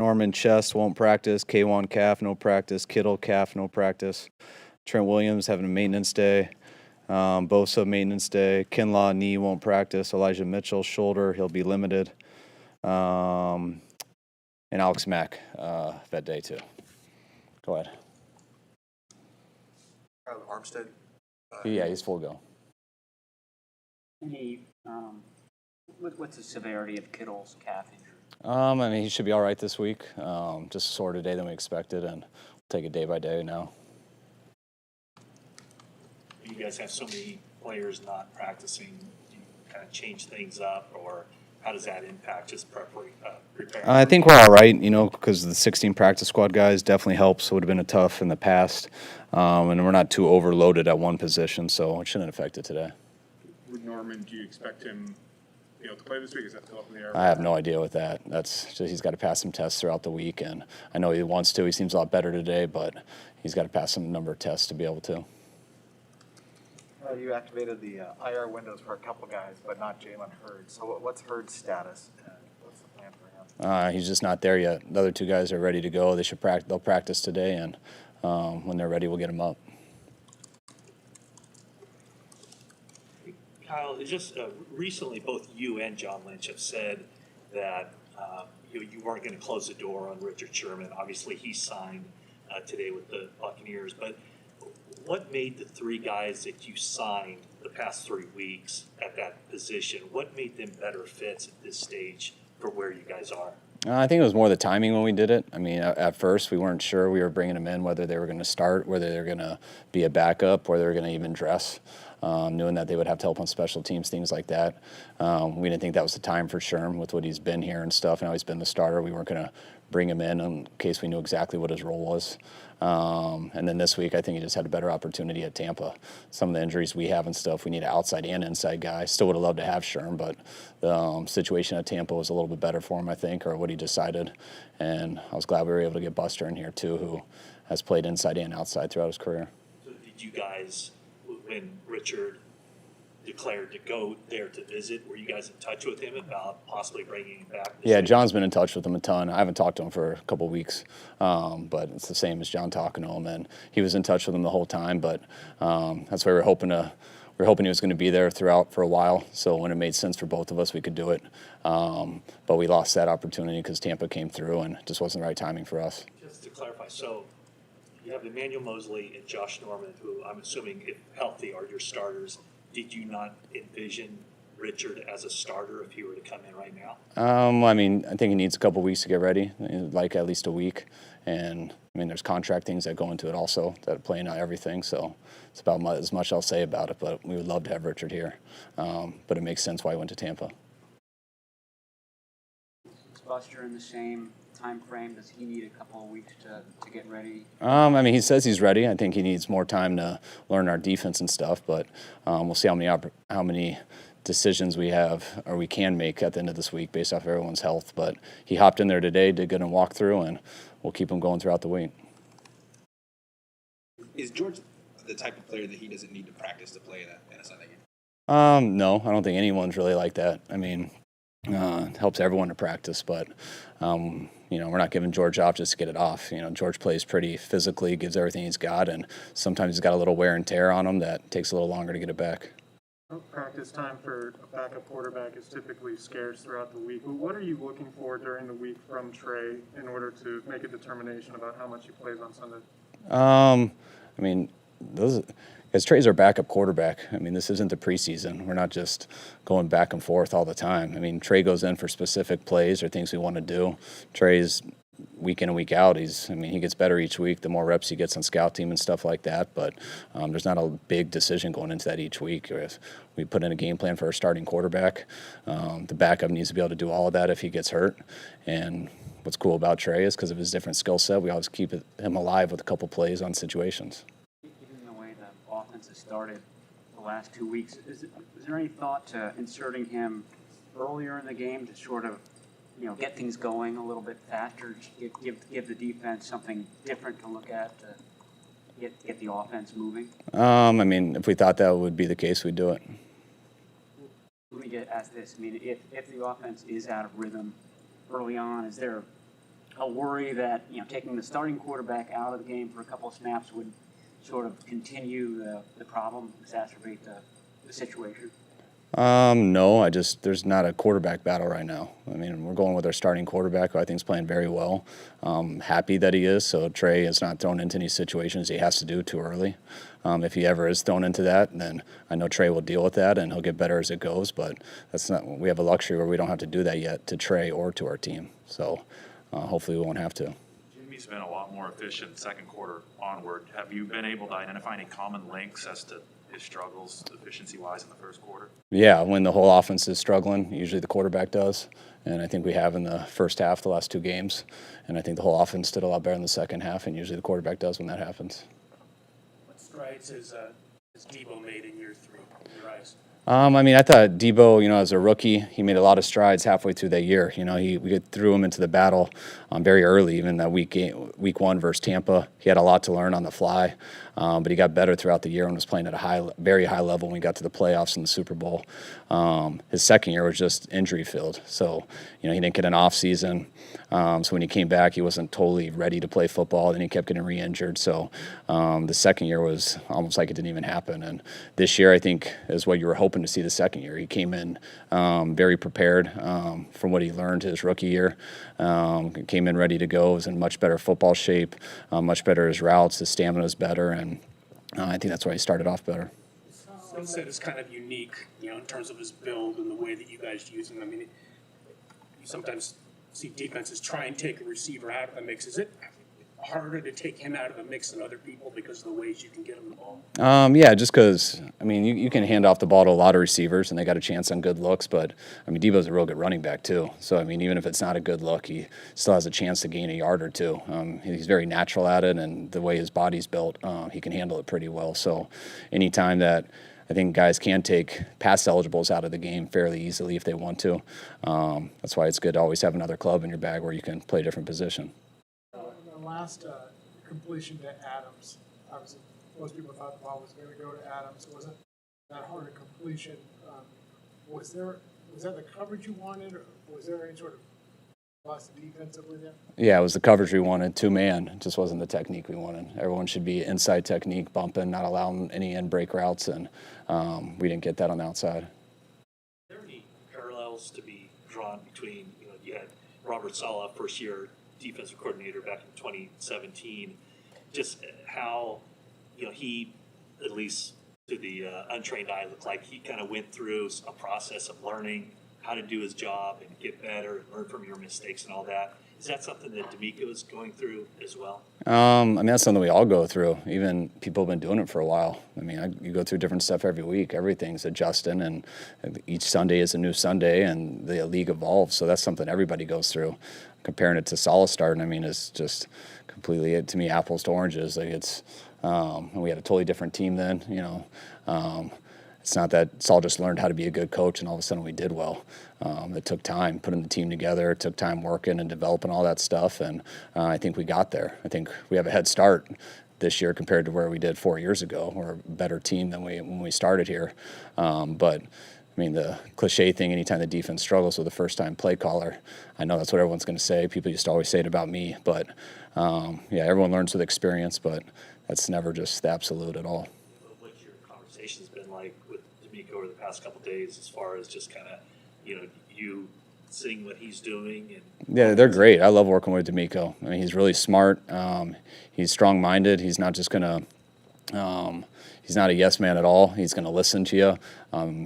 Norman chest won't practice. K1 calf no practice. Kittle calf no practice. Trent Williams having a maintenance day. Bosa maintenance day. Kinlaw knee won't practice. Elijah Mitchell shoulder, he'll be limited. And Alex Mack that day too. Go ahead. Armstead. Yeah, he's full go. Any what's the severity of Kittle's calf injury? I mean, he should be all right this week. Just a sore day than we expected, and we'll take it day by day now. You guys have so many players not practicing. Do you kind of change things up, or how does that impact just preparing? I think we're all right, because the 16 practice squad guys definitely helps. It would have been tough in the past, and we're not too overloaded at one position, so it shouldn't affect it today. With Norman, do you expect him to play this week? Is that still up in the air? I have no idea with that. That's just, he's got to pass some tests throughout the week, and I know he wants to. He seems a lot better today, but he's got to pass some number of tests to be able to. You activated the IR windows for a couple guys, but not Jalen Hurd. So what's Hurd's status? What's the plan for him? He's just not there yet. The other two guys are ready to go. They should practice. They'll practice today, and when they're ready, we'll get them up. Kyle, just recently, both you and John Lynch have said that you weren't going to close the door on Richard Sherman. Obviously, he signed today with the Buccaneers, but what made the three guys that you signed the past 3 weeks at that position, what made them better fits at this stage for where you guys are? I think it was more the timing when we did it. I mean, at first we weren't sure we were bringing them in, whether they were going to start, whether they were going to be a backup, or they were going to even dress, knowing that they would have to help on special teams, things like that. We didn't think that was the time for Sherm with what he's been here and stuff, and how he's been the starter. We weren't going to bring him in case we knew exactly what his role was. And then this week, I think he just had a better opportunity at Tampa. Some of the injuries we have and stuff, we need an outside and inside guy. Still would have loved to have Sherm, but the situation at Tampa was a little bit better for him, I think, or what he decided. And I was glad we were able to get Buster in here, too, who has played inside and outside throughout his career. So did you guys, when Richard declared to go there to visit, were you guys in touch with him about possibly bringing him back? Yeah, John's been in touch with him a ton. I haven't talked to him for a couple of weeks, but it's the same as John talking to him, and he was in touch with him the whole time. But that's why we're hoping he was going to be there throughout for a while. So when it made sense for both of us, we could do it. But we lost that opportunity because Tampa came through, and it just wasn't the right timing for us. Just to clarify, so you have Emmanuel Mosley and Josh Norman, who I'm assuming, if healthy, are your starters. Did you not envision Richard as a starter if he were to come in right now? I mean, I think he needs a couple weeks to get ready, like at least a week. And, I mean, there's contract things that go into it also that play into everything. So it's about as much I'll say about it, but we would love to have Richard here. But it makes sense why he went to Tampa. Is Buster in the same time frame? Does he need a couple of weeks to get ready? I mean, he says he's ready. I think he needs more time to learn our defense and stuff, but we'll see how many decisions we have or we can make at the end of this week based off everyone's health. But he hopped in there today, did good in walkthrough, and we'll keep him going throughout the week. Is George the type of player that he doesn't need to practice to play in a Sunday game? No, I don't think anyone's really like that. I mean, it helps everyone to practice, but we're not giving George off just to get it off. George plays pretty physically, gives everything he's got, and sometimes he's got a little wear and tear on him that takes a little longer to get it back. Practice time for a backup quarterback is typically scarce throughout the week. But what are you looking for during the week from Trey in order to make a determination about how much he plays on Sunday? I mean, because Trey's our backup quarterback. I mean, this isn't the preseason. We're not just going back and forth all the time. I mean, Trey goes in for specific plays or things we want to do. Trey's week in and week out. He gets better each week the more reps he gets on scout team and stuff like that. But there's not a big decision going into that each week. If we put in a game plan for our starting quarterback, the backup needs to be able to do all of that if he gets hurt. And what's cool about Trey is because of his different skill set, we always keep him alive with a couple plays on situations. Given the way the offense has started the last 2 weeks, is there any thought to inserting him earlier in the game to sort of get things going a little bit faster, give the defense something different to look at to get the offense moving? I mean, if we thought that would be the case, we'd do it. Let me ask this. I mean, if the offense is out of rhythm early on, is there a worry that, taking the starting quarterback out of the game for a couple of snaps would sort of continue the problem, exacerbate the situation? No, there's not a quarterback battle right now. I mean, we're going with our starting quarterback, who I think is playing very well. Happy that he is, so Trey is not thrown into any situations he has to do too early. If he ever is thrown into that, then I know Trey will deal with that, and he'll get better as it goes, but we have a luxury where we don't have to do that yet to Trey or to our team. So hopefully we won't have to. Jimmy's been a lot more efficient second quarter onward. Have you been able to identify any common links as to his struggles efficiency-wise in the first quarter? Yeah, when the whole offense is struggling, usually the quarterback does. And I think we have in the first half, the last two games. And I think the whole offense did a lot better in the second half, and usually the quarterback does when that happens. What strides has Debo made in year 3 in your eyes? I thought Debo, as a rookie, he made a lot of strides halfway through that year. We threw him into the battle very early, even that week 1 versus Tampa. He had a lot to learn on the fly, but he got better throughout the year and was playing at a very high level when we got to the playoffs and the Super Bowl. His second year was just injury-filled, so he didn't get an off season. So when he came back, he wasn't totally ready to play football. Then he kept getting re-injured. So the second year was almost like it didn't even happen. And this year, I think, is what you were hoping to see the second year. He came in very prepared from what he learned his rookie year. Came in ready to go. Was in much better football shape, much better his routes. His stamina was better, and I think that's why he started off better. Skill set is kind of unique, in terms of his build and the way that you guys use him. I mean, you sometimes see defenses try and take a receiver out of the mix. Is it harder to take him out of the mix than other people because of the ways you can get him the ball? Yeah, just because, you can hand off the ball to a lot of receivers and they got a chance on good looks, but, Debo's a real good running back too. So, even if it's not a good look, he still has a chance to gain a yard or two. He's very natural at it, and the way his body's built, he can handle it pretty well. So anytime that I think guys can take pass eligibles out of the game fairly easily if they want to. That's why it's good to always have another club in your bag where you can play a different position. The last completion to Adams, obviously most people thought the ball was going to go to Adams. It wasn't that hard a completion. Was that the coverage you wanted, or was there any sort of loss defensively there? Yeah, it was the coverage we wanted, 2-man. It just wasn't the technique we wanted. Everyone should be inside technique, bumping, not allowing any in break routes, and we didn't get that on the outside. Are there any parallels to be drawn between, you had Robert Saleh, first year defensive coordinator back in 2017, just how, he, at least to the untrained eye, looked like he kind of went through a process of learning how to do his job and get better and learn from your mistakes and all that. Is that something that D'Amico is going through as well? That's something we all go through. Even people have been doing it for a while. You go through different stuff every week. Everything's adjusting, and each Sunday is a new Sunday, and the league evolves. So that's something everybody goes through. Comparing it to Saleh starting, it's just completely, to me, apples to oranges. Like we had a totally different team then. It's not that Saul just learned how to be a good coach and all of a sudden we did well. It took time putting the team together. It took time working and developing all that stuff, and I think we got there. I think we have a head start this year compared to where we did 4 years ago. We're a better team than when we started here. But the cliche thing, anytime the defense struggles with a first-time play caller, I know that's what everyone's going to say. People used to always say it about me, but everyone learns with experience, but that's never just the absolute at all. What's your conversations been like with D'Amico over the past couple of days, as far as just kind of, you seeing what he's doing? Yeah, they're great. I love working with D'Amico. He's really smart. He's strong-minded. He's not just going to he's not a yes man at all. He's going to listen to you.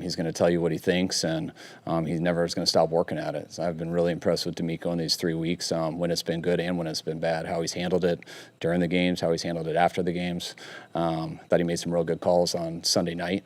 He's going to tell you what he thinks, and he never is going to stop working at it. So I've been really impressed with D'Amico in these 3 weeks, when it's been good and when it's been bad, how he's handled it during the games, how he's handled it after the games. Thought he made some real good calls on Sunday night.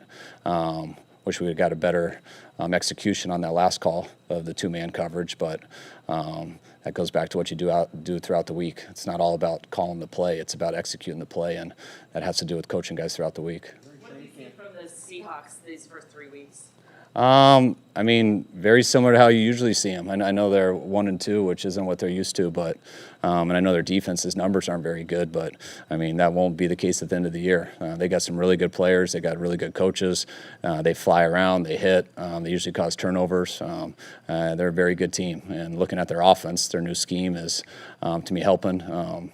Wish we had got a better execution on that last call of the 2-man coverage, but that goes back to what you do throughout the week. It's not all about calling the play. It's about executing the play, and that has to do with coaching guys throughout the week. What have you seen from the Seahawks these first 3 weeks? Very similar to how you usually see them. I know they're 1-2, which isn't what they're used to, but And I know their defense's numbers aren't very good, but I mean, that won't be the case at the end of the year. They got some really good players. They got really good coaches. They fly around. They hit. They usually cause turnovers. They're a very good team. And looking at their offense, their new scheme is, to me, helping.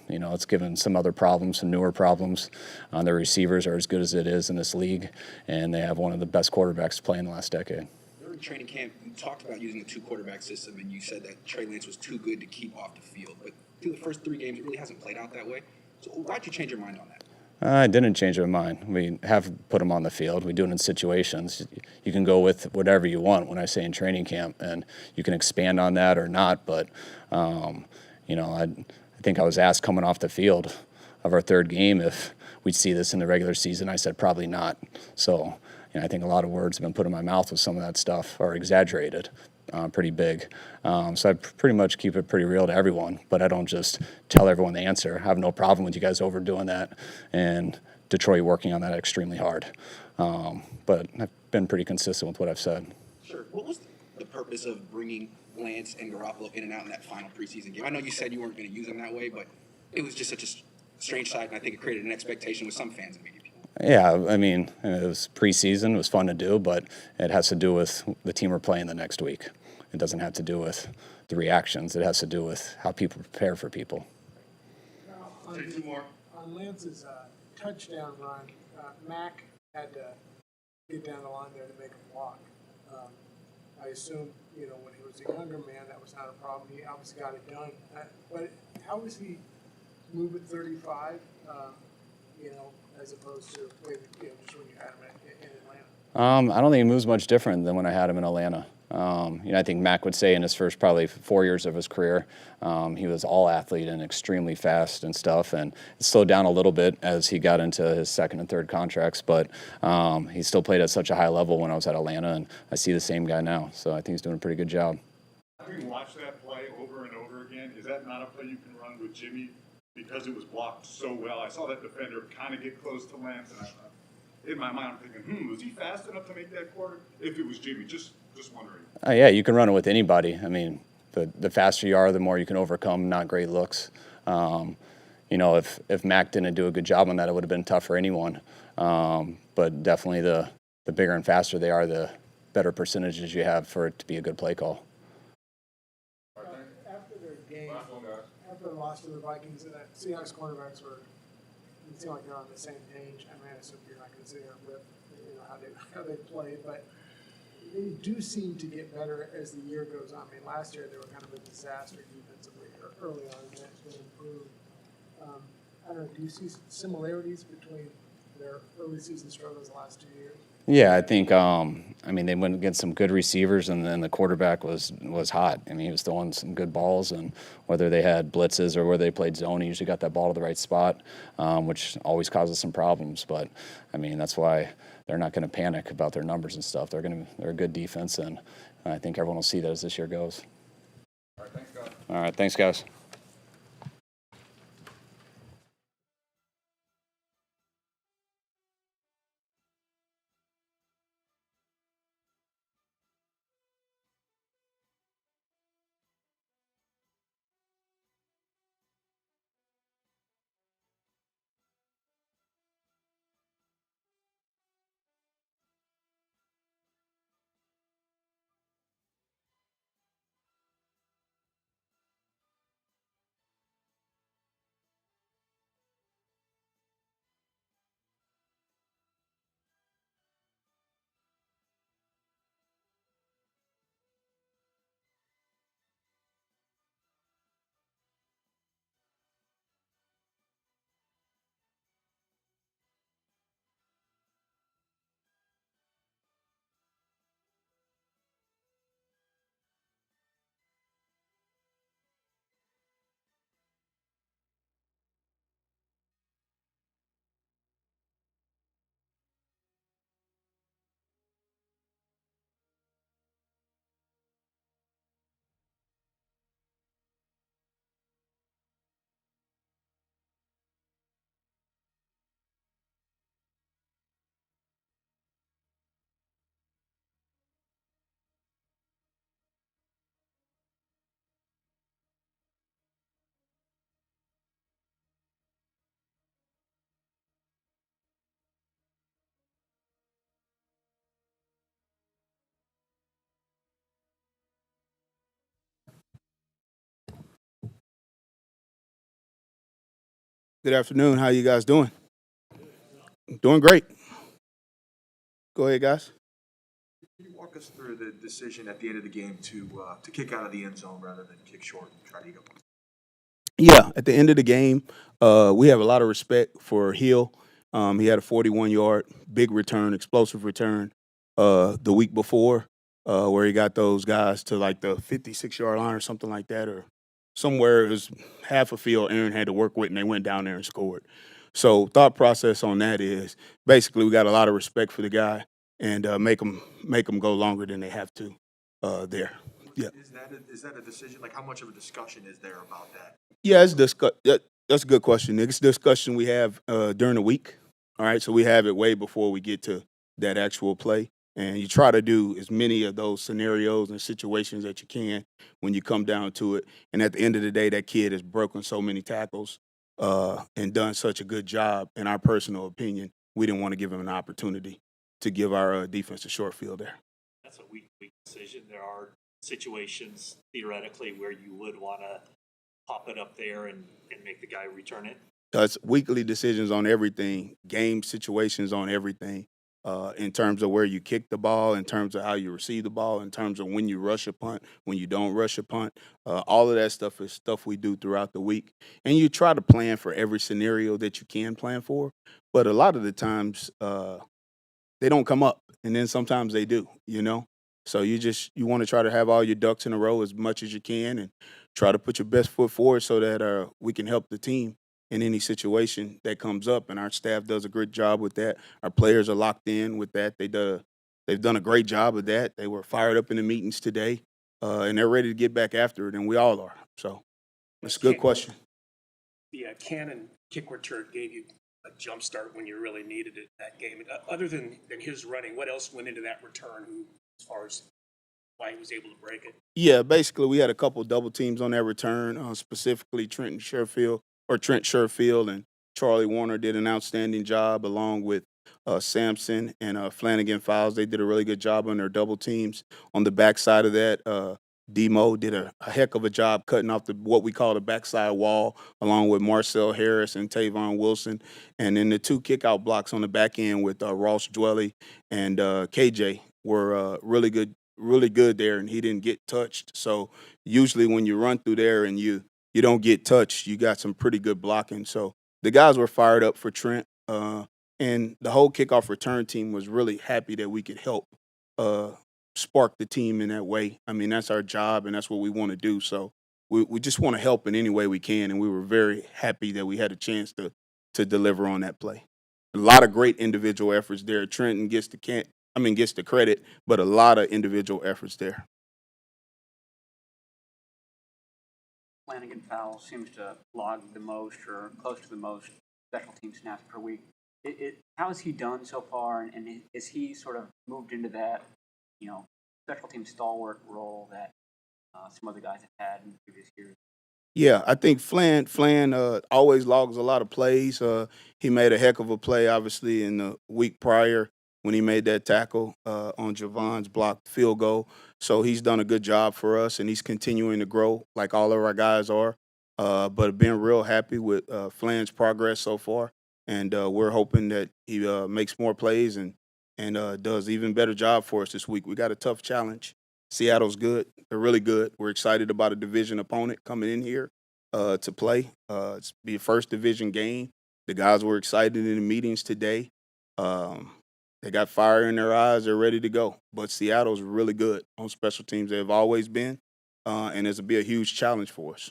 It's given some other problems, some newer problems. Their receivers are as good as it is in this league, and they have one of the best quarterbacks to play in the last decade. During training camp, you talked about using a 2-quarterback system, and you said that Trey Lance was too good to keep off the field. But through the first 3 games, it really hasn't played out that way. So why'd you change your mind on that? I didn't change my mind. We have put him on the field. We do it in situations. You can go with whatever you want when I say in training camp, and you can expand on that or not. But, I think I was asked coming off the field of our 3rd game if we'd see this in the regular season. I said probably not. So, I think a lot of words have been put in my mouth with some of that stuff, or exaggerated pretty big. So I pretty much keep it pretty real to everyone, but I don't just tell everyone the answer. I have no problem with you guys overdoing that, and Detroit working on that extremely hard. But I've been pretty consistent with what I've said. Sure. What was the purpose of bringing Lance and Garoppolo in and out in that final preseason game? I know you said you weren't going to use them that way, but it was just such a strange sight, and I think it created an expectation with some fans and media people. Yeah, I mean, it was preseason. It was fun to do, but it has to do with the team we're playing the next week. It doesn't have to do with the reactions. It has to do with how people prepare for people. Now, on Lance's touchdown run, Mack had to get down the line there to make a block. I assume, when he was a younger man, that was not a problem. He obviously got it done. But how was he move at 35, as opposed to just when you had him in Atlanta? I don't think he moves much different than when I had him in Atlanta. I think Mac would say in his first probably 4 years of his career, he was all athlete and extremely fast and stuff, and it slowed down a little bit as he got into his 2nd and 3rd contracts, but he still played at such a high level when I was at Atlanta, and I see the same guy now, so I think he's doing a pretty good job. Having watched that play over and over again, is that not a play you can run with Jimmy because it was blocked so well? I saw that defender kind of get close to Lance, and in my mind I'm thinking, was he fast enough to make that quarter? If it was Jimmy, just wondering. Yeah, you can run it with anybody. I mean, the faster you are, the more you can overcome not great looks. If Mac didn't do a good job on that, it would have been tough for anyone. But definitely the bigger and faster they are, the better percentages you have for it to be a good play call. After their game, after the loss to the Vikings, and that Seahawks cornerbacks it seemed like they're on the same page. I assume you're not going to sit here and rip how they played, but they do seem to get better as the year goes on. I mean, last year they were kind of a disaster defensively early on, and that's been improved. I don't know, do you see similarities between their early season struggles the last 2 years? Yeah, I think, they went against some good receivers, and then the quarterback was hot. I mean, he was throwing some good balls, and whether they had blitzes or whether they played zone, he usually got that ball to the right spot, which always causes some problems. But, that's why they're not going to panic about their numbers and stuff. They're a good defense, and I think everyone will see that as this year goes. All right, thanks, guys. All right, thanks, guys. Good afternoon. How you guys doing? Doing great. Go ahead, guys. Can you walk us through the decision at the end of the game to kick out of the end zone rather than kick short and try to go? Yeah, at the end of the game, we have a lot of respect for Hill. He had a 41-yard big return, explosive return the week before, where he got those guys to like the 56-yard line or something like that, or somewhere it was half a field Aaron had to work with, and they went down there and scored. So thought process on that is basically we got a lot of respect for the guy and make them go longer than they have to there. Yeah. Is that a decision? Like, how much of a discussion is there about that? Yeah, that's a good question, Nick. It's a discussion we have during the week. All right, so we have it way before we get to that actual play. And you try to do as many of those scenarios and situations that you can when you come down to it. And at the end of the day, that kid has broken so many tackles and done such a good job. In our personal opinion, we didn't want to give him an opportunity to give our defense a short field there. That's a week decision. There are situations theoretically where you would want to pop it up there and make the guy return it. It's weekly decisions on everything, game situations on everything, in terms of where you kick the ball, in terms of how you receive the ball, in terms of when you rush a punt, when you don't rush a punt. All of that stuff is stuff we do throughout the week. And you try to plan for every scenario that you can plan for. But a lot of the times they don't come up, and then sometimes they do, you know? So you want to try to have all your ducks in a row as much as you can and try to put your best foot forward so that we can help the team in any situation that comes up. And our staff does a great job with that. Our players are locked in with that. They've done a great job of that. They were fired up in the meetings today, and they're ready to get back after it, and we all are. So it's a good question. The cannon kick return gave you a jump start when you really needed it that game. Other than his running, what else went into that return as far as why he was able to break it? Yeah, basically we had a couple double teams on that return, specifically Trent Sherfield and Charlie Warner did an outstanding job along with Sampson and Flanagan Fowles. They did a really good job on their double teams. On the backside of that, Demo did a heck of a job cutting off what we call the backside wall, along with Marcel Harris and Tavon Wilson. And then the two kickout blocks on the back end with Ross Dwelly and KJ were really good there, and he didn't get touched. So usually when you run through there and you don't get touched, you got some pretty good blocking. So the guys were fired up for Trent, and the whole kickoff return team was really happy that we could help spark the team in that way. I mean, that's our job, and that's what we want to do. So we just want to help in any way we can, and we were very happy that we had a chance to deliver on that play. A lot of great individual efforts there. Trenton gets the credit, but a lot of individual efforts there. Flanagan Fowles seems to log the most or close to the most special team snaps per week. How has he done so far, and is he sort of moved into that, special team stalwart role that some other guys have had in previous years? Yeah, I think Flan always logs a lot of plays. He made a heck of a play, obviously, in the week prior when he made that tackle on Javon's blocked field goal. So he's done a good job for us, and he's continuing to grow like all of our guys are. But been real happy with Flan's progress so far, and we're hoping that he makes more plays and does even better job for us this week. We got a tough challenge. Seattle's good. They're really good. We're excited about a division opponent coming in here to play. It's be a first division game. The guys were excited in the meetings today. They got fire in their eyes. They're ready to go. But Seattle's really good on special teams. They've always been, and it's be a huge challenge for us.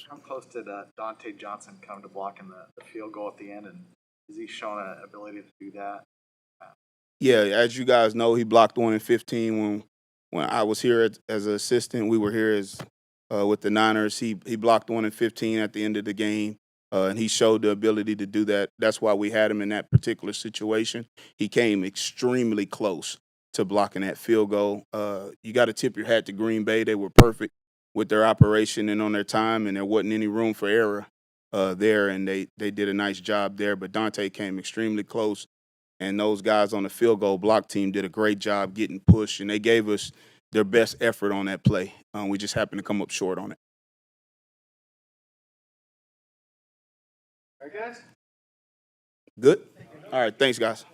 How close did Dante Johnson come to blocking the field goal at the end, and has he shown an ability to do that? Yeah, as you guys know, he blocked 1 in 15 when I was here as an assistant. We were here as with the Niners. He blocked 1 in 15 at the end of the game, and he showed the ability to do that. That's why we had him in that particular situation. He came extremely close to blocking that field goal. You got to tip your hat to Green Bay. They were perfect with their operation and on their time, and there wasn't any room for error there, and they did a nice job there. But Dante came extremely close. And those guys on the field goal block team did a great job getting pushed, and they gave us their best effort on that play. We just happened to come up short on it. All right, guys? Good? All right, thanks, guys.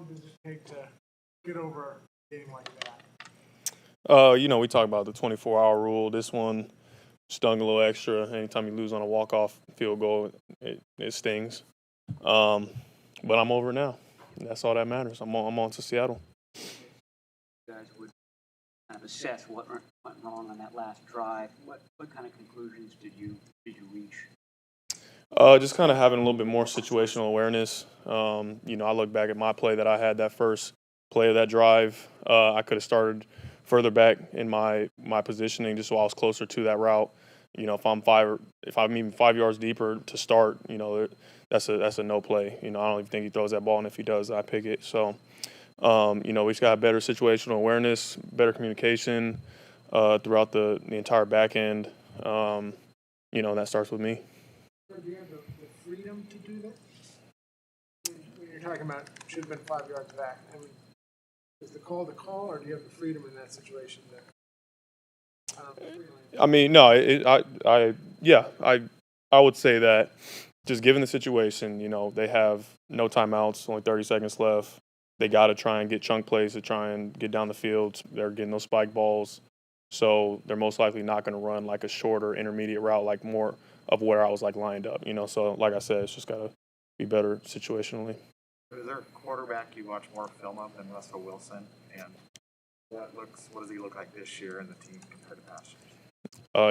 does it take to get over a game like that? We talk about the 24-hour rule. This one stung a little extra. Anytime you lose on a walk-off field goal, it stings. But I'm over it now. That's all that matters. I'm on to Seattle. You guys would kind of assess what went wrong on that last drive. What kind of conclusions did you reach? Just kind of having a little bit more situational awareness. I look back at my play that I had that first play of that drive. I could have started further back in my positioning just so I was closer to that route. If I'm even 5 yards deeper to start, that's a no play. I don't even think he throws that ball, and if he does, I pick it. So, we just got better situational awareness, better communication throughout the entire back end. That starts with me. Do you have the freedom to do that? When you're talking about should have been 5 yards back, I mean, is the call, or do you have the freedom in that situation? I mean, no, I would say that just given the situation, they have no timeouts, only 30 seconds left. They got to try and get chunk plays to try and get down the field. They're getting those spike balls. So they're most likely not going to run like a shorter intermediate route, like more of where I was like lined up, So like I said, it's just got to be better situationally. Is there a quarterback you watch more film of than Russell Wilson? And what does he look like this year in the team compared to past years?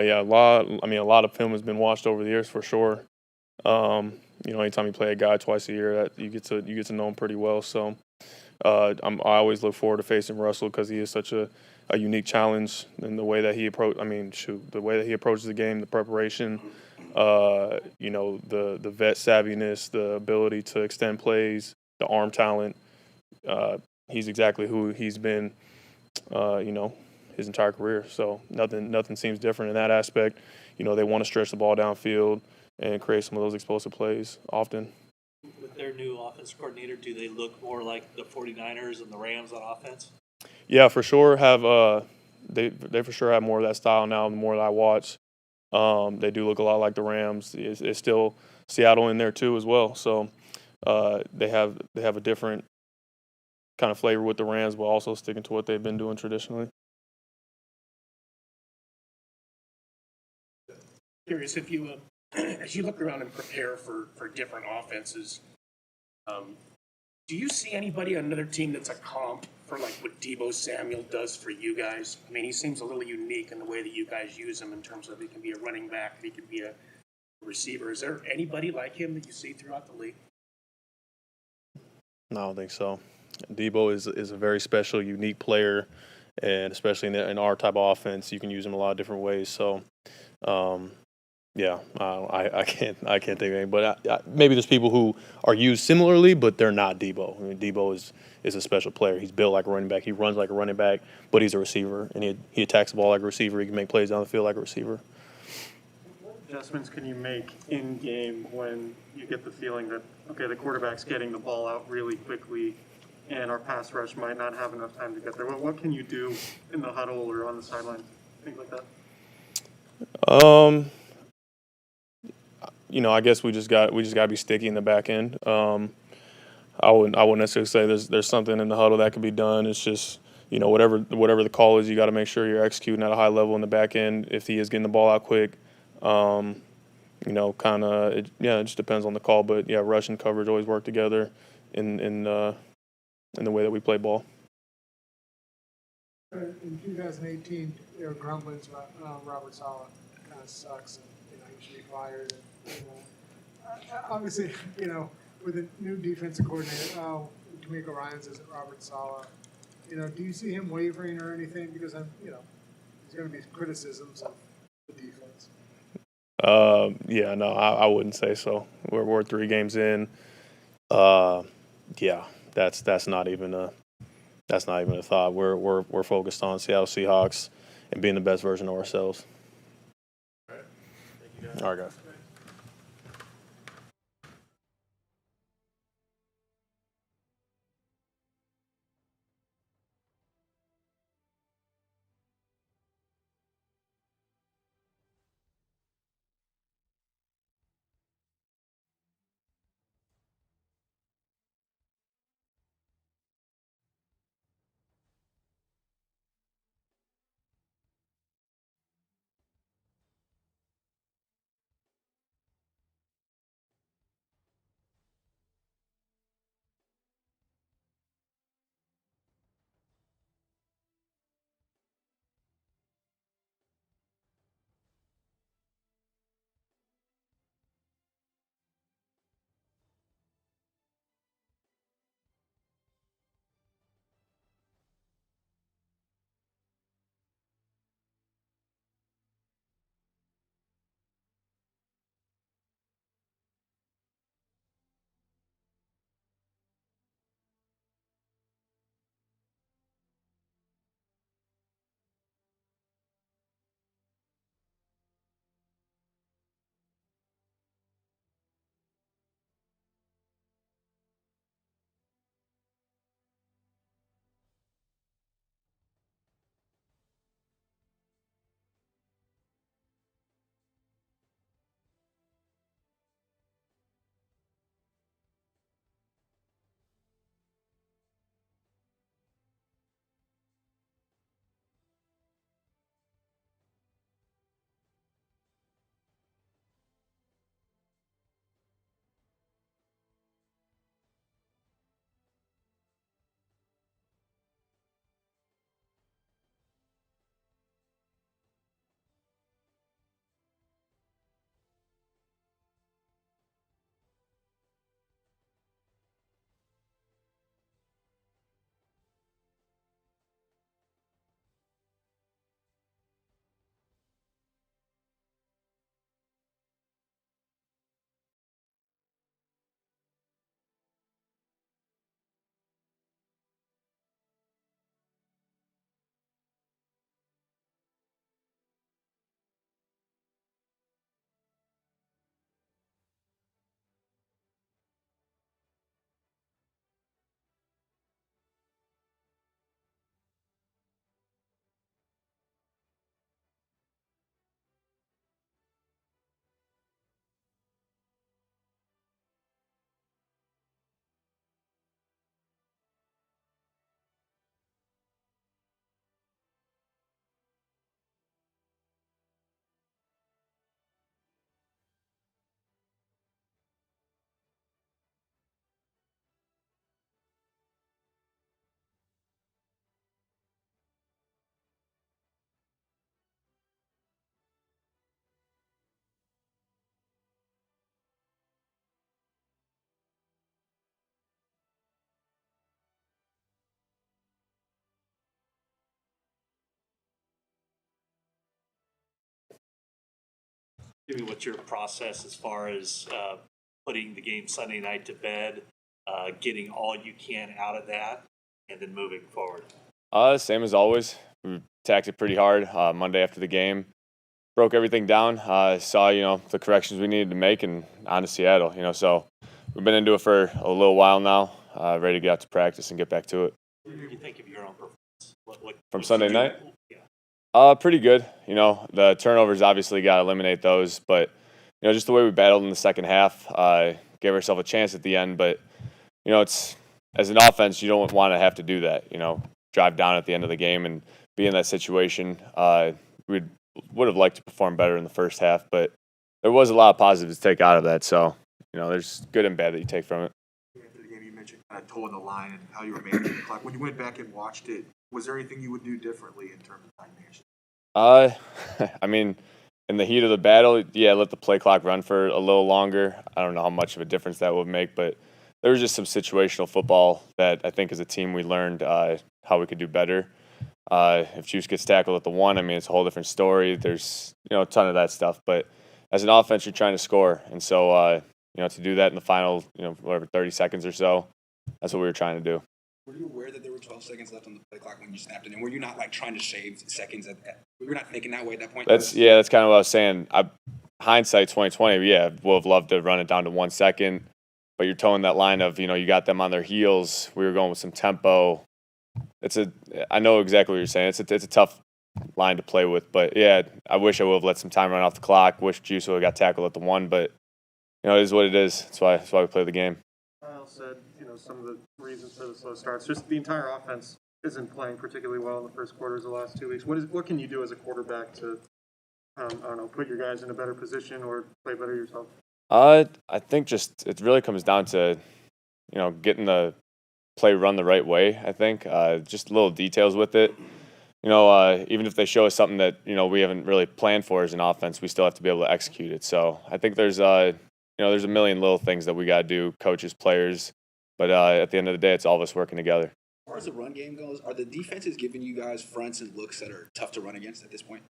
Yeah, a lot of film has been watched over the years for sure. Anytime you play a guy twice a year, that you get to know him pretty well. So I always look forward to facing Russell because he is such a unique challenge in the way that he the way that he approaches the game, the preparation, the vet savviness, the ability to extend plays, the arm talent. He's exactly who he's been, his entire career. So nothing seems different in that aspect. They want to stretch the ball downfield and create some of those explosive plays often. With their new offense coordinator, do they look more like the 49ers and the Rams on offense? Yeah, for sure. They for sure have more of that style now. The more that I watch, they do look a lot like the Rams. It's still Seattle in there too as well. So they have a different kind of flavor with the Rams, but also sticking to what they've been doing traditionally. Curious if you, as you look around and prepare for different offenses, do you see anybody on another team that's a comp for like what Deebo Samuel does for you guys? I mean, he seems a little unique in the way that you guys use him in terms of he can be a running back, he can be a receiver. Is there anybody like him that you see throughout the league? No, I don't think so. Deebo is a very special, unique player, and especially in our type of offense, you can use him a lot of different ways. So, I can't think of any. But maybe there's people who are used similarly, but they're not Deebo. I mean, Deebo is a special player. He's built like a running back. He runs like a running back, but he's a receiver, and he attacks the ball like a receiver. He can make plays down the field like a receiver. What adjustments can you make in game when you get the feeling that, okay, the quarterback's getting the ball out really quickly and our pass rush might not have enough time to get there? What can you do in the huddle or on the sideline, things like that? I guess we just got to be sticky in the back end. I wouldn't necessarily say there's something in the huddle that can be done. It's just whatever the call is, you got to make sure you're executing at a high level in the back end. If he is getting the ball out quick, it just depends on the call. But yeah, rush and coverage always work together in the way that we play ball. In 2018, there were grumblings about Robert Saleh kind of sucks and he should be fired. Obviously, with a new defensive coordinator, D'Amico Ryans isn't Robert Saleh. Do you see him wavering or anything? Because there's going to be criticisms of the defense. I wouldn't say so. We're 3 games in. That's not even a thought. We're focused on Seattle Seahawks and being the best version of ourselves. All right, guys. Maybe what's your process as far as putting the game Sunday night to bed, getting all you can out of that, and then moving forward? Same as always. We attacked it pretty hard Monday after the game. Broke everything down. Saw the corrections we needed to make, and on to Seattle. So we've been into it for a little while now. Ready to get out to practice and get back to it. What do you think of your own performance? From Sunday night? Yeah. Pretty good. The turnovers obviously got to eliminate those, but just the way we battled in the second half, gave ourselves a chance at the end. But it's as an offense, you don't want to have to do that. Drive down at the end of the game and be in that situation. We would have liked to perform better in the first half, but there was a lot of positives to take out of that. So there's good and bad that you take from it. After the game, you mentioned kind of toeing the line and how you were managing the clock. When you went back and watched it, was there anything you would do differently in terms of time management? I mean, in the heat of the battle, yeah, let the play clock run for a little longer. I don't know how much of a difference that would make, but there was just some situational football that I think as a team we learned how we could do better. If Juice gets tackled at the 1, I mean, it's a whole different story. There's, a ton of that stuff. But as an offense, you're trying to score. And so, to do that in the final, 30 seconds or so, that's what we were trying to do. Were you aware that there were 12 seconds left on the play clock when you snapped it? And were you not trying to shave seconds? You were not thinking that way at that point? That's kind of what I was saying. Hindsight 2020, yeah, we'll have loved to run it down to 1 second. But you're towing that line of, you got them on their heels. We were going with some tempo. I know exactly what you're saying. It's a tough line to play with. But, yeah, I wish I would have let some time run off the clock. Wish Juice would have got tackled at the 1. But, it is what it is. That's why we play the game. Kyle said, some of the reasons for the slow starts, just the entire offense isn't playing particularly well in the first quarters of the last 2 weeks. What can you do as a quarterback to, put your guys in a better position or play better yourself? I think just it really comes down to, getting the play run the right way. I think just little details with it. Even if they show us something that we haven't really planned for as an offense, we still have to be able to execute it. So I think there's there's a million little things that we got to do, coaches, players. But at the end of the day, it's all of us working together. As far as the run game goes, are the defenses giving you guys fronts and looks that are tough to run against at this point?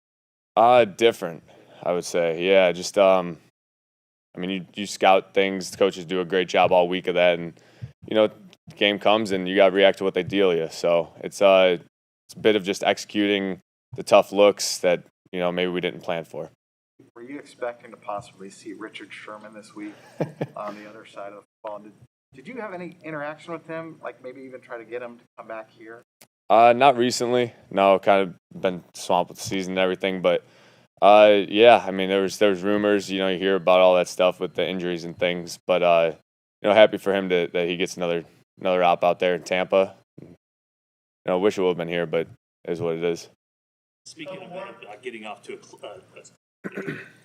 Different, I would say. Yeah, just you scout things. The coaches do a great job all week of that, and the game comes and you got to react to what they deal you. So it's a bit of just executing the tough looks that maybe we didn't plan for. Were you expecting to possibly see Richard Sherman this week on the other side of the ball? Did you have any interaction with him, like maybe even try to get him to come back here? Not recently. No, kind of been swamped with the season and everything. But yeah, I mean, there was rumors. You hear about all that stuff with the injuries and things. But happy for him that he gets another op out there in Tampa. Wish it would have been here, but it is what it is. Speaking of getting off to a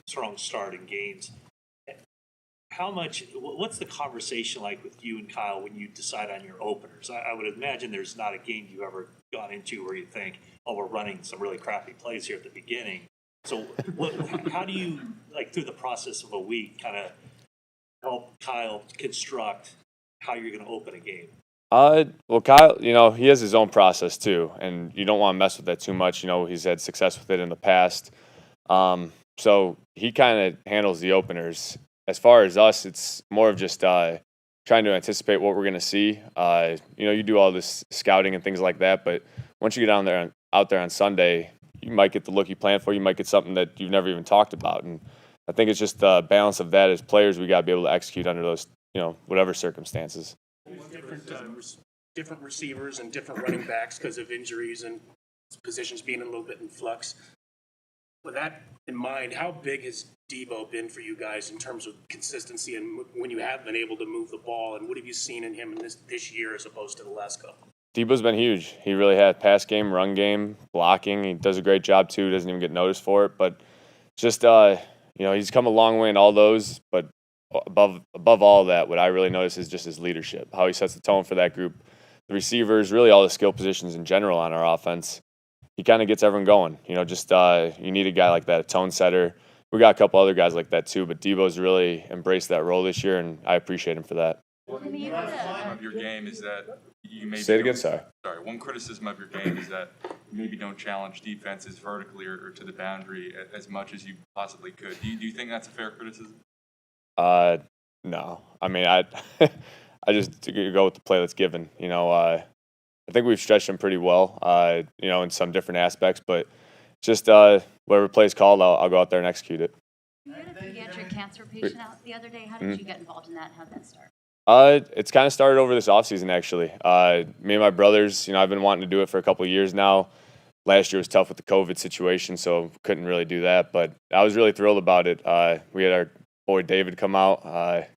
strong start in games, what's the conversation like with you and Kyle when you decide on your openers? I would imagine there's not a game you've ever gone into where you think, oh, we're running some really crappy plays here at the beginning. So how do you, through the process of a week, kind of help Kyle construct how you're going to open a game? Well, Kyle, he has his own process too, and you don't want to mess with that too much. He's had success with it in the past. So he kind of handles the openers. As far as us, it's more of just trying to anticipate what we're going to see. You do all this scouting and things like that, but once you get out there on Sunday, you might get the look you planned for. You might get something that you've never even talked about. And I think it's just the balance of that as players. We got to be able to execute under those, whatever circumstances. Different receivers and different running backs because of injuries and positions being a little bit in flux. With that in mind, how big has Debo been for you guys in terms of consistency and when you have been able to move the ball? And what have you seen in him this year as opposed to the last couple? Debo's been huge. He really had pass game, run game, blocking. He does a great job too. Doesn't even get noticed for it, but just he's come a long way in all those. But above all that, what I really notice is just his leadership, how he sets the tone for that group, the receivers, really all the skill positions in general on our offense. He kind of gets everyone going. You need a guy like that, a tone setter. We got a couple other guys like that too, but Debo's really embraced that role this year, and I appreciate him for that. One criticism of your game is that you may Say it again, sorry. Sorry. One criticism of your game is that maybe don't challenge defenses vertically or to the boundary as much as you possibly could. Do you think that's a fair criticism? No. I mean, I I just go with the play that's given. I think we've stretched him pretty well, in some different aspects, but just whatever play's called, I'll go out there and execute it. You had a pediatric cancer patient out the other day. How did you get involved in that? How did that start? It's kind of started over this offseason, actually. Me and my brothers, I've been wanting to do it for a couple of years now. Last year was tough with the COVID situation, so couldn't really do that. But I was really thrilled about it. We had our boy David come out.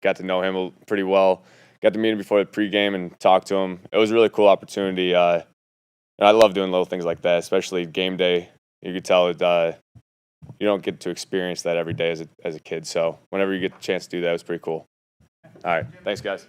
Got to know him pretty well. Got to meet him before the pregame and talk to him. It was a really cool opportunity. I love doing little things like that, especially game day. You could tell it, you don't get to experience that every day as a kid. So whenever you get the chance to do that, it was pretty cool. All right. Thanks, guys.